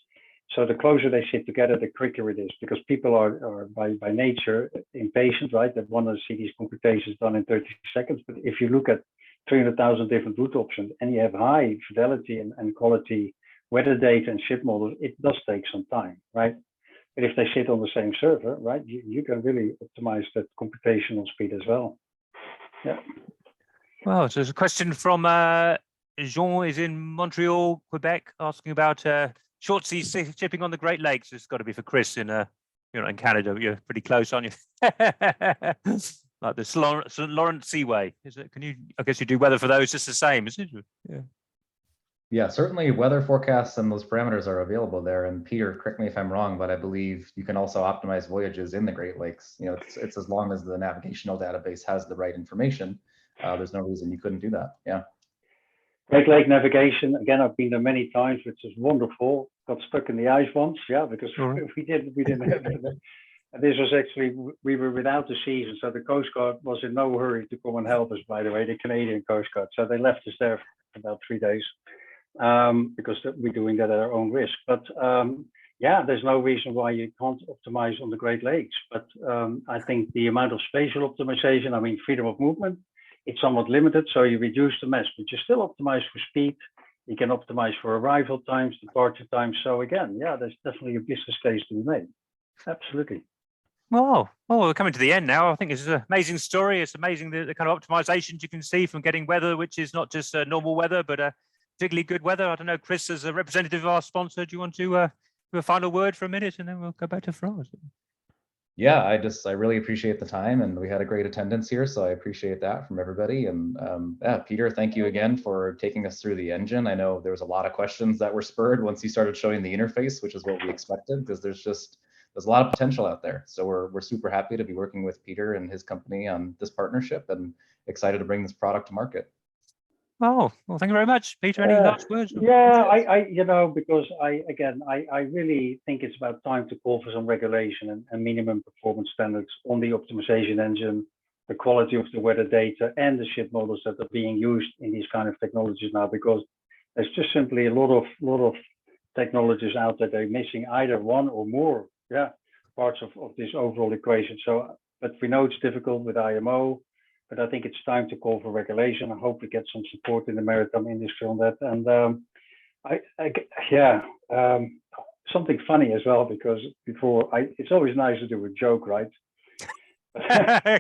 So the closer they sit together, the quicker it is, because people are by nature impatient, right? They want to see these computations done in 30 seconds. But if you look at 300,000 different route options and you have high fidelity and quality weather data and ship models, it does take some time, right? But if they sit on the same server, right, you can really optimize that computational speed as well. Yeah. Well, so there's a question from Jean is in Montreal, Quebec, asking about short sea shipping on the Great Lakes. It's got to be for Chris in in Canada. You're pretty close, aren't you? Like the St. Lawrence Seaway. Is it? I guess you do weather for those just the same, isn't it? Yeah. Yeah, certainly weather forecasts and those parameters are available there. And Peter, correct me if I'm wrong, but I believe you can also optimize voyages in the Great Lakes. It's as long as the navigational database has the right information. There's no reason you couldn't do that. Yeah. Great Lake navigation, again, I've been there many times, which is wonderful. Got stuck in the ice once, because we didn't have it. And this was actually, we were without the season, so the Coast Guard was in no hurry to come and help us, by the way, the Canadian Coast Guard. So they left us there for about 3 days. Because we're doing that at our own risk. But there's no reason why you can't optimize on the Great Lakes. But I think the amount of spatial optimization, freedom of movement, it's somewhat limited. So you reduce the mess, but you still optimize for speed. You can optimize for arrival times, departure times. So again, there's definitely a business case to be made. Absolutely. Well, we're coming to the end now. I think this is an amazing story. It's amazing the kind of optimizations you can see from getting weather, which is not just normal weather, but particularly good weather. I don't know, Chris, as a representative of our sponsor, do you want to have a final word for a minute, and then we'll go back to France? Yeah, I really appreciate the time, and we had a great attendance here, so I appreciate that from everybody. And Peter, thank you again for taking us through the engine. I know there was a lot of questions that were spurred once you started showing the interface, which is what we expected, because there's a lot of potential out there. So we're super happy to be working with Peter and his company on this partnership, and excited to bring this product to market. Oh, well, thank you very much, Peter. Any last words? Yeah, because I really think it's about time to call for some regulation and minimum performance standards on the optimization engine, the quality of the weather data, and the ship models that are being used in these kind of technologies now, because there's just simply a lot of technologies out there that are missing either one or more parts of this overall equation. So, but we know it's difficult with IMO. But I think it's time to call for regulation. I hope we get some support in the maritime industry on that. And something funny as well, because it's always nice to do a joke, right?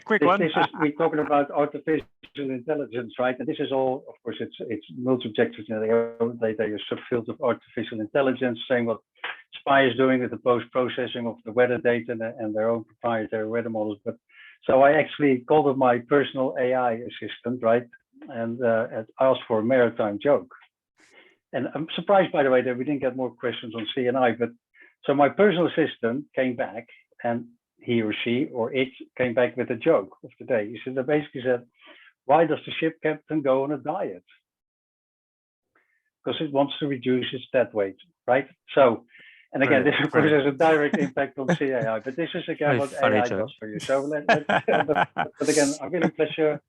Quick one. We're talking about artificial intelligence, right? And this is all, of course, it's multi-objective data, a subfield of artificial intelligence, saying what Spire is doing with the post-processing of the weather data and their own proprietary weather models. But so I actually called it my personal AI assistant, right? And asked for a maritime joke. And I'm surprised, by the way, that we didn't get more questions on CNI. But so my personal assistant came back and he or she or it came back with a joke of the day. He said, they basically said, why does the ship captain go on a diet? Because it wants to reduce its dead weight, right? So, and again, this of course has a direct impact on CAI, but this is again what AI does for you. So but again, a really pleasure.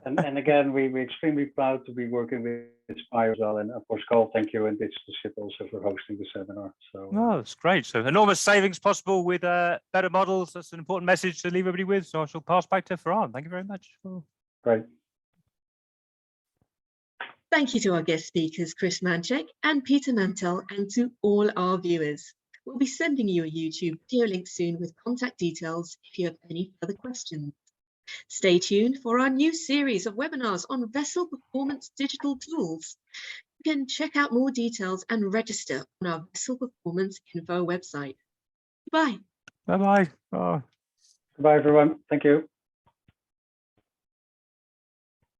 And again, we're extremely proud to be working with Spire as well. And of course, Carl, thank you, and Digital Ship also for hosting the seminar. So oh, that's great. So enormous savings possible with better models. That's an important message to leave everybody with. So I shall pass back to Farhan. Thank you very much. Great. Thank you to our guest speakers, Chris Manchek and Peter Mantel, and to all our viewers. We'll be sending you a YouTube video link soon with contact details if you have any further questions. Stay tuned for our new series of webinars on vessel performance digital tools. You can check out more details and register on our Vessel Performance Info website. Goodbye. Bye-bye. Oh. Goodbye, everyone. Thank you.